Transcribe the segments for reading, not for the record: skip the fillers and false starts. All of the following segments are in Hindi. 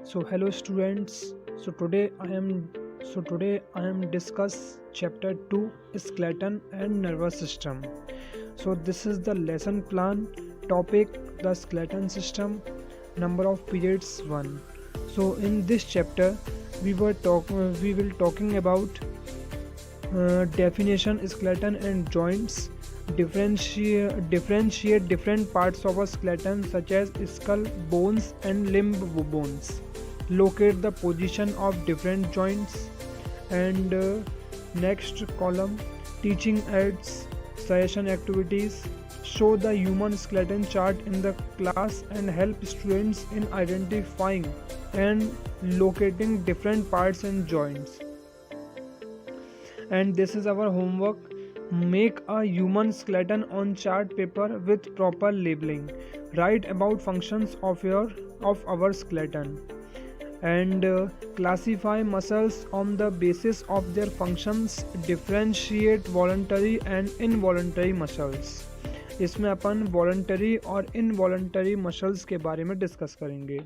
So hello students. So today I am discuss chapter 2 skeleton and nervous system. So this is the lesson plan topic the skeleton system, number of periods 1. So in this chapter we will talking about definition skeleton and joints, differentiate different parts of a skeleton such as skull, bones and limb bones, locate the position of different joints, and next column teaching aids, suggestion activities, show the human skeleton chart in the class and help students in identifying and locating different parts and joints. And this is our homework. Make a human skeleton on chart paper with proper labeling. Write about functions of our skeleton, and classify muscles on the basis of their functions. Differentiate voluntary and involuntary muscles. इसमें अपन वॉलंटरी और इनवॉलंटरी मसल्स के बारे में डिस्कस करेंगे.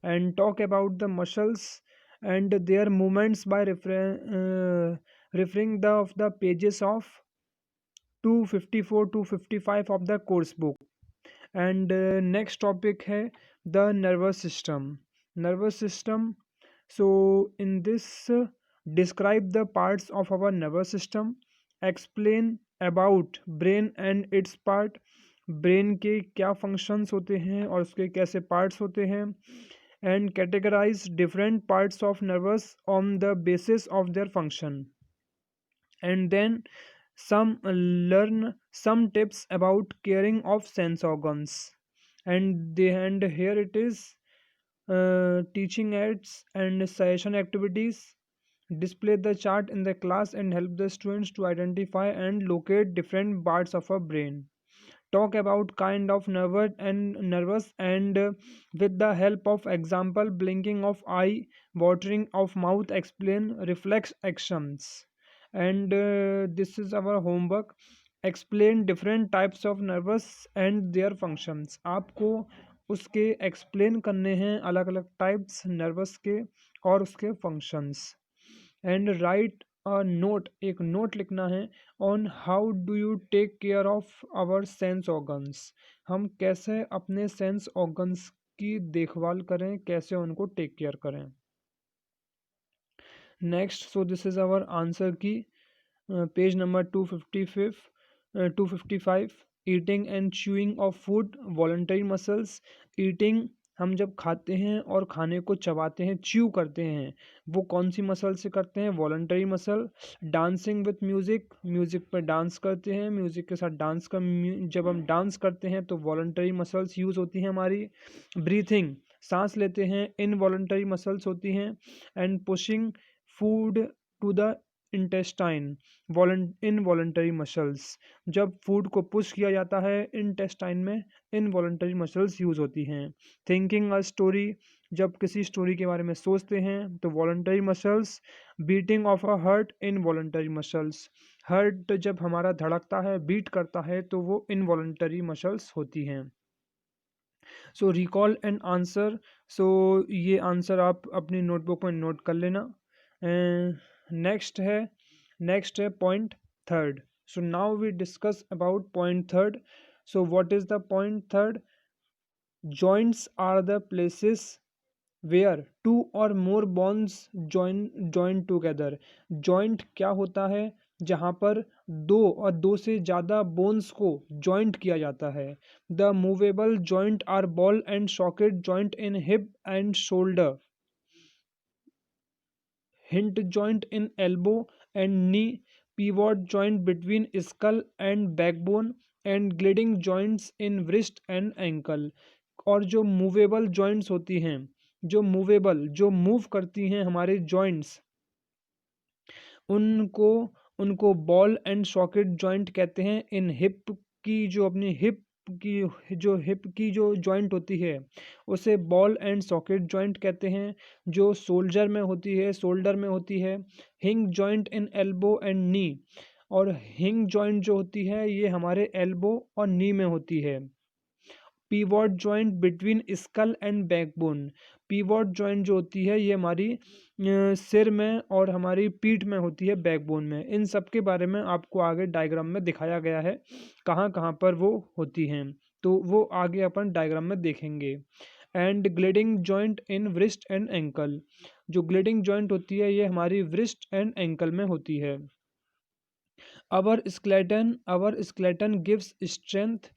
And talk about the muscles and their movements by referring the pages of 254 to 55 of the course book. And next topic है the nervous system. So in this describe the parts of our nervous system, explain about brain and its part. Brain के क्या फंक्शंस होते हैं और उसके कैसे पार्ट्स होते हैं, and categorize different parts of nervous on the basis of their function. And then learn some tips about caring of sense organs. And here it is, teaching aids and suggestion activities. Display the chart in the class and help the students to identify and locate different parts of a brain. Talk about kind of nervous and with the help of example, blinking of eye, watering of mouth, explain reflex actions. And this is our homework. Explain different types of nervous and their functions. आपको उसके एक्सप्लेन करने हैं अलग अलग टाइप्स नर्वस के और उसके फंक्शंस. एंड राइट नोट, एक नोट लिखना है on how do you take care of our sense organs. हम कैसे अपने सेंस ऑर्गन्स की देखभाल करें, कैसे उनको टेक केयर करें. Next, so this is our answer key page number 255. Eating and chewing of food, voluntary muscles. Eating, हम जब खाते हैं और खाने को चबाते हैं, च्यू करते हैं, वो कौन सी मसल से करते हैं? Voluntary muscle. Dancing with music, music पर डांस करते हैं, म्यूज़िक के साथ डांस का जब हम डांस करते हैं तो वॉलंटरी मसल्स यूज़ होती हैं हमारी. ब्रीथिंग, सांस लेते हैं, इनवॉलंटरी मसल्स होती हैं. And pushing food to the intestine, involuntary muscles. जब फूड को पुश किया जाता है इंटेस्टाइन में, इनवॉलंटरी मसल्स यूज़ होती हैं. थिंकिंग अ स्टोरी, जब किसी स्टोरी के बारे में सोचते हैं तो voluntary muscles. Beating of a heart, involuntary muscles. Heart जब हमारा धड़कता है, बीट करता है, तो वो इनवॉलंटरी मसल्स होती हैं. सो रिकॉल एंड आंसर. सो ये आंसर आप अपनी नोटबुक में नोट कर लेना. नेक्स्ट है point third. So now we discuss about point third. So what is the point third? Joints are the places where two or more bones join together. Joint क्या होता है? जहाँ पर दो से ज़्यादा बोन्स को जॉइंट किया जाता है. The movable joint are ball and socket joint in hip and shoulder, hinge joint in elbow and knee, pivot joint between skull and backbone, and gliding joints in wrist and ankle. और जो मूवेबल जॉइंट्स होती हैं, जो मूव करती हैं हमारे जॉइंट्स, उनको बॉल एंड सॉकेट जॉइंट कहते हैं. इन हिप की जो अपनी हिप की जो जॉइंट होती है उसे बॉल एंड सॉकेट जॉइंट कहते हैं. जो शोल्डर में होती है हिंग जॉइंट इन एल्बो एंड नी. और हिंग जॉइंट जो होती है ये हमारे एल्बो और नी में होती है. Pivot joint between skull and backbone. Pivot joint जो होती है ये हमारी सिर में और हमारी पीठ में होती है, बैकबोन में। इन सब के बारे में आपको आगे डायग्राम में दिखाया गया है कहाँ कहाँ पर वो होती हैं, तो वो आगे अपन डायग्राम में देखेंगे। And gliding joint in wrist and ankle. जो ग्लिडिंग जॉइंट होती है ये हमारी व्रिस्ट एंड एंकल में होती है। our skeleton gives strength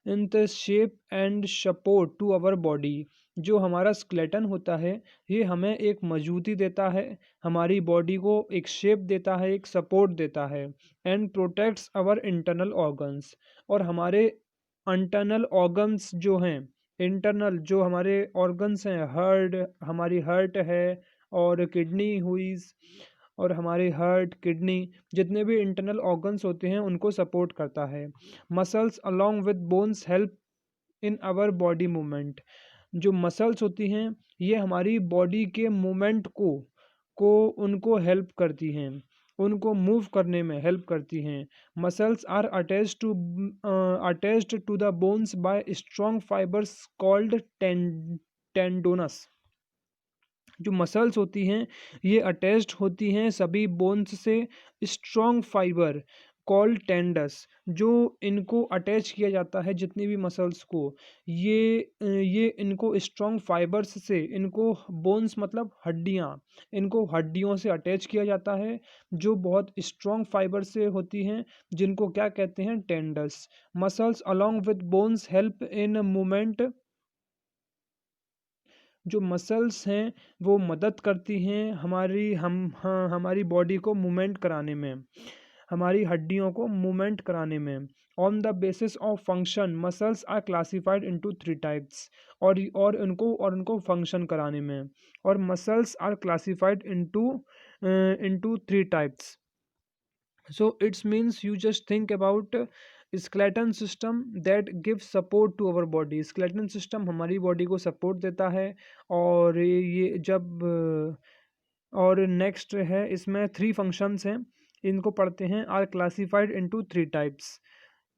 in the shape and support to our body। जो हमारा स्केलेटन होता है ये हमें एक मजबूती देता है, हमारी बॉडी को एक शेप देता है, एक सपोर्ट देता है। And protects our internal organs. और हमारे इंटरनल ऑर्गन्स जो हैं, इंटरनल जो हमारे ऑर्गन्स हैं, हमारी हार्ट है और किडनी हुई, और हमारे हार्ट, किडनी, जितने भी इंटरनल ऑर्गन्स होते हैं उनको सपोर्ट करता है। Muscles along with bones help in our body movement. जो मसल्स होती हैं ये हमारी बॉडी के मूवमेंट को उनको हेल्प करती हैं, उनको मूव करने में हेल्प करती हैं। Muscles are attached to the bones by strong fibres called tendons. जो मसल्स होती हैं ये अटैच्ड होती हैं सभी बोन्स से स्ट्रॉन्ग फाइबर कॉल्ड टेंडस। जो इनको अटैच किया जाता है जितनी भी मसल्स को, ये इनको स्ट्रॉन्ग फाइबर्स से, इनको बोन्स मतलब हड्डियाँ, इनको हड्डियों से अटैच किया जाता है जो बहुत स्ट्रॉन्ग फाइबर से होती हैं, जिनको क्या कहते हैं, tends. Muscles along with bones help in movement. जो मसल्स हैं वो मदद करती हैं हमारी बॉडी को मूवमेंट कराने में, हमारी हड्डियों को मूवमेंट कराने में। On the basis of function muscles are classified into 3 types. और उनको फंक्शन कराने में, और muscles are classified into 3 types. So it means you just think about skeleton system that gives support to our body। skeleton system हमारी बॉडी को सपोर्ट देता है। और ये जब और नेक्स्ट है इसमें 3 फंक्शंस हैं, इनको पढ़ते हैं। Are classified into 3 types.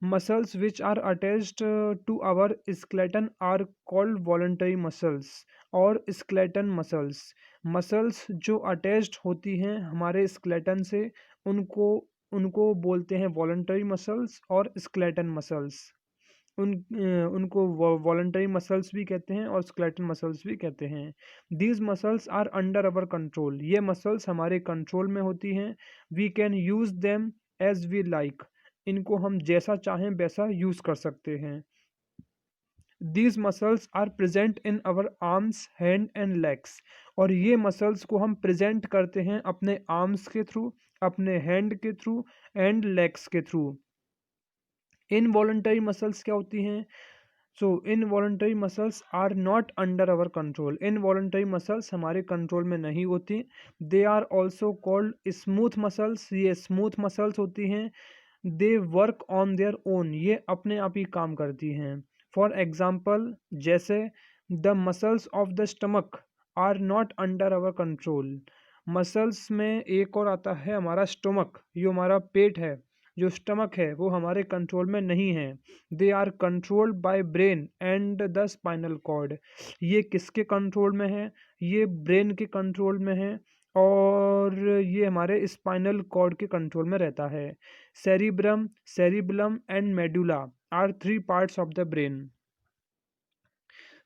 Muscles which are attached to our skeleton are called voluntary muscles और skeleton मसल्स। मसल्स जो अटैच्ड होती हैं हमारे skeleton से उनको उनको बोलते हैं वॉलंटरी मसल्स और skeleton मसल्स। उनको वॉलंटरी मसल्स भी कहते हैं और skeleton मसल्स भी कहते हैं। These muscles are under our control. ये मसल्स हमारे कंट्रोल में होती हैं। We can use them as we like. इनको हम जैसा चाहें वैसा यूज कर सकते हैं। These muscles are present in our arms, hand and legs. और ये मसल्स को हम प्रेजेंट करते हैं अपने आर्म्स के थ्रू, अपने हैंड के थ्रू एंड लेग्स के थ्रू। इनवॉलंटरी मसल्स क्या होती हैं? So involuntary muscles are not under our control. Involuntary muscles हमारे कंट्रोल में नहीं होती। They are also called smooth muscles. ये स्मूथ मसल्स होती हैं। They work on their own. ये अपने आप ही काम करती हैं। फॉर एग्जाम्पल, जैसे the muscles of the stomach are not under our control. Muscles में एक और आता है हमारा स्टमक, जो हमारा पेट है, जो स्टमक है वो हमारे कंट्रोल में नहीं है। They are controlled by brain and the spinal cord. ये किसके कंट्रोल में है? ये ब्रेन के कंट्रोल में है और ये हमारे स्पाइनल कॉर्ड के कंट्रोल में रहता है। Cerebrum, cerebellum and medulla are 3 parts of the brain.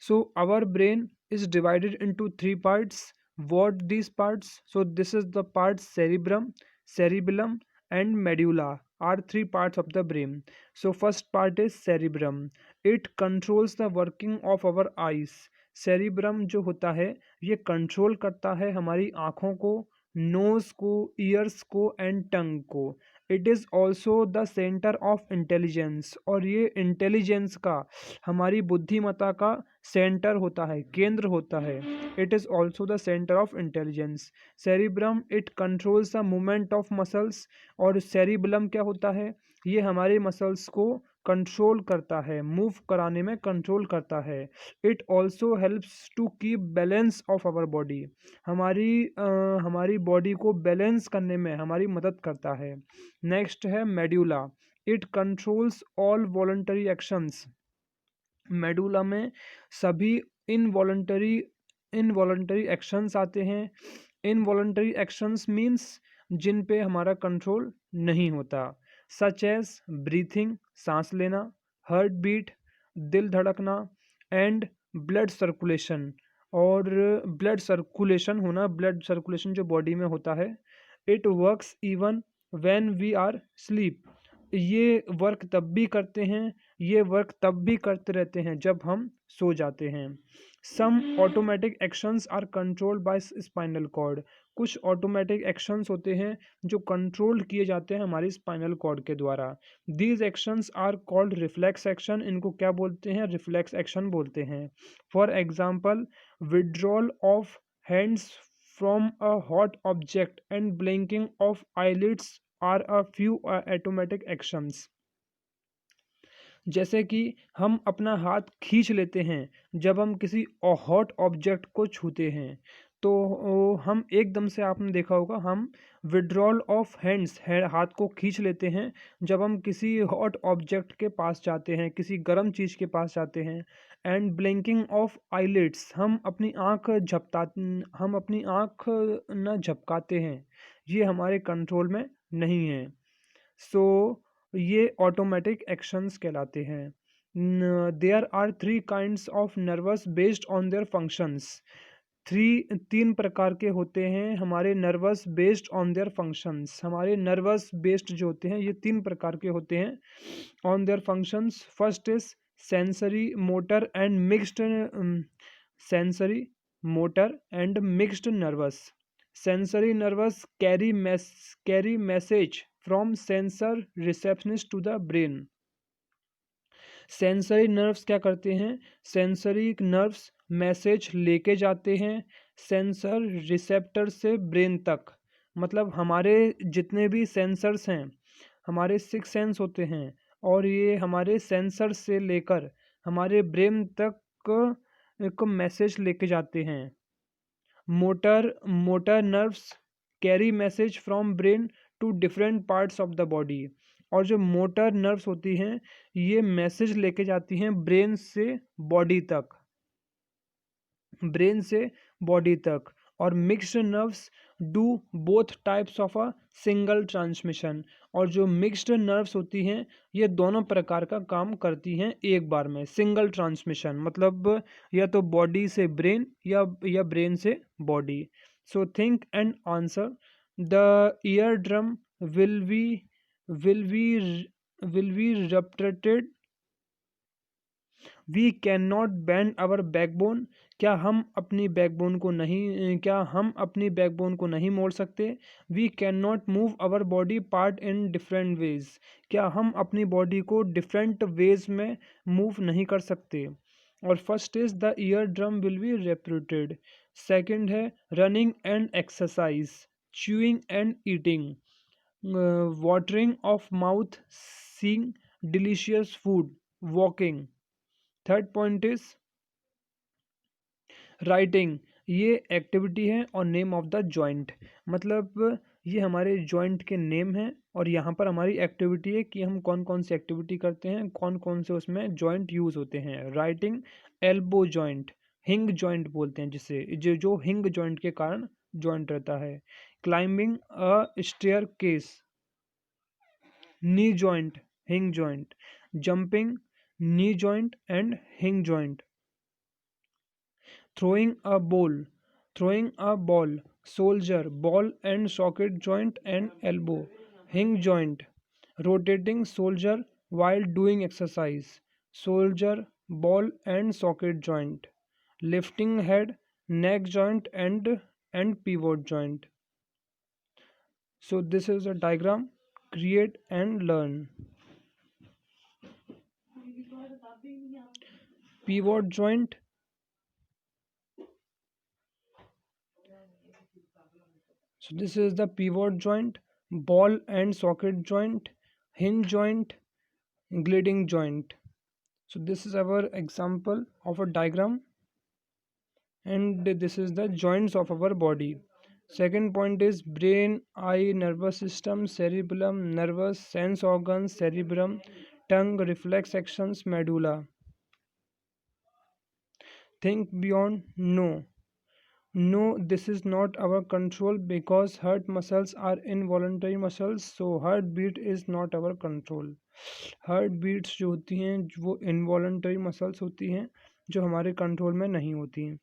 So our brain is divided into 3 parts. What these parts? So this is the parts cerebrum, cerebellum and medulla are 3 parts of the brain. So first part is cerebrum. It controls the working of our eyes. Cerebrum जो होता है ये कंट्रोल करता है हमारी आँखों को, नोज़ को, ईयर्स को एंड टंग को। It is also the centre of intelligence. और ये इंटेलिजेंस का, हमारी बुद्धिमत्ता का सेंटर होता है, केंद्र होता है। It is also the centre of intelligence. Cerebrum it controls the movement of muscles. और सेरिबलम क्या होता है? ये हमारे मसल्स को कंट्रोल करता है, मूव कराने में कंट्रोल करता है। It also helps to keep balance of our body. हमारी बॉडी को बैलेंस करने में हमारी मदद करता है। नेक्स्ट है medulla. It controls all voluntary actions. Medulla में सभी इनवॉलंटरी इनवॉलंटरी एक्शंस आते हैं। इनवॉलंटरी एक्शंस मीन्स जिन पे हमारा कंट्रोल नहीं होता, सच एज ब्रीथिंग, सांस लेना, हार्ट बीट, दिल धड़कना, एंड ब्लड सर्कुलेशन। और ब्लड सर्कुलेशन होना, ब्लड सर्कुलेशन जो बॉडी में होता है, it works even when we are sleep. ये वर्क तब भी करते हैं, ये वर्क तब भी करते रहते हैं जब हम सो जाते हैं। Some automatic actions are controlled by spinal cord. कुछ ऑटोमेटिक एक्शंस होते हैं जो कंट्रोल किए जाते हैं हमारी स्पाइनल कॉर्ड के द्वारा। These actions are called reflex action. इनको क्या बोलते हैं? रिफ्लेक्स एक्शन बोलते हैं। For example, withdrawal of hands from a hot object and blinking of eyelids are a few automatic actions. जैसे कि हम अपना हाथ खींच लेते हैं जब हम किसी हॉट ऑब्जेक्ट को छूते हैं, तो हम एकदम से, आपने देखा होगा, हम विड्रॉल ऑफ हैंड्स हाथ को खींच लेते हैं जब हम किसी हॉट ऑब्जेक्ट के पास जाते हैं, किसी गर्म चीज़ के पास जाते हैं। एंड ब्लिंकिंग ऑफ आईलिड्स, हम अपनी आँख न झपकाते हैं, ये हमारे कंट्रोल में नहीं है। सो ये ऑटोमेटिक एक्शंस कहलाते हैं। There are 3 kinds of nerves based on their functions. 3 प्रकार के होते हैं हमारे nerves based on their functions. हमारे नर्वस बेस्ड जो होते हैं ये 3 प्रकार के होते हैं on their functions. First is sensory motor and mixed sensory motor and mixed nerves. Sensory nerves carry message from sensor receptionist to the brain. Sensory nerves क्या करते हैं? सेंसरी नर्व्स मैसेज लेके जाते हैं सेंसर रिसेप्टर से ब्रेन तक। मतलब हमारे जितने भी सेंसर्स हैं, हमारे 6 सेंस होते हैं, और ये हमारे सेंसर से लेकर हमारे ब्रेन तक एक मैसेज लेके जाते हैं। Motor nerves carry message from brain to different parts of the body. और जो मोटर नर्व्स होती हैं ये मैसेज लेके जाती हैं ब्रेन से बॉडी तक, ब्रेन से बॉडी तक। और mixed nerves do both types of a single transmission. और जो मिक्स्ड नर्व्स होती हैं ये दोनों प्रकार का काम करती हैं एक बार में। सिंगल ट्रांसमिशन मतलब या तो बॉडी से ब्रेन या ब्रेन से body. So think and answer. The ear drum will be will be will be repeated. We can not bend our backbone. क्या हम अपनी बैकबोन को नहीं मोड़ सकते? We can not move our body part in different ways. क्या हम अपनी बॉडी को डिफरेंट वेज में मूव नहीं कर सकते? और first is the ear drum will be reputed. Second है running and exercise, chewing and eating, watering of mouth, seeing delicious food, walking. Third point is writing. ये एक्टिविटी है और नेम ऑफ द जॉइंट। मतलब ये हमारे जॉइंट के नेम हैं और यहाँ पर हमारी एक्टिविटी है कि हम कौन कौन सी एक्टिविटी करते हैं, कौन कौन से उसमें जॉइंट यूज होते हैं। Writing, elbow joint, hinge joint बोलते हैं जिसे, जो हिंग जॉइंट के कारण जॉइंट रहता है। Climbing a staircase, knee joint, hinge joint. Jumping, knee joint and hinge joint. Throwing a ball, soldier, ball and socket joint and elbow, hinge joint. Rotating soldier while doing exercise, soldier, ball and socket joint. Lifting head, neck joint and pivot joint. So this is a diagram. Create and learn. Pivot joint. So this is the pivot joint, ball and socket joint, hinge joint, gliding joint. So this is our example of a diagram, and this is the joints of our body. Second point is brain, eye, nervous system, cerebellum, nervous, sense organs, cerebrum, tongue, reflex actions, medulla. Think beyond. No. No, this is not our control because heart muscles are involuntary muscles, so heartbeat is not our control. Heart beats जो होती हैं वो इनवॉलंटरी मसल्स होती हैं जो हमारे कंट्रोल में नहीं होती हैं।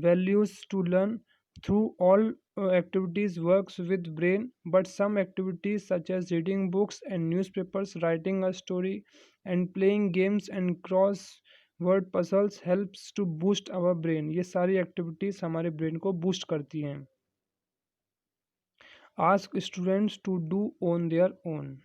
Values to learn through all activities works with brain, but some activities such as reading books and newspapers, writing a story, and playing games and cross word puzzles helps to boost our brain। ये सारी एक्टिविटीज़ हमारे ब्रेन को बूस्ट करती हैं। Ask students to do on their own.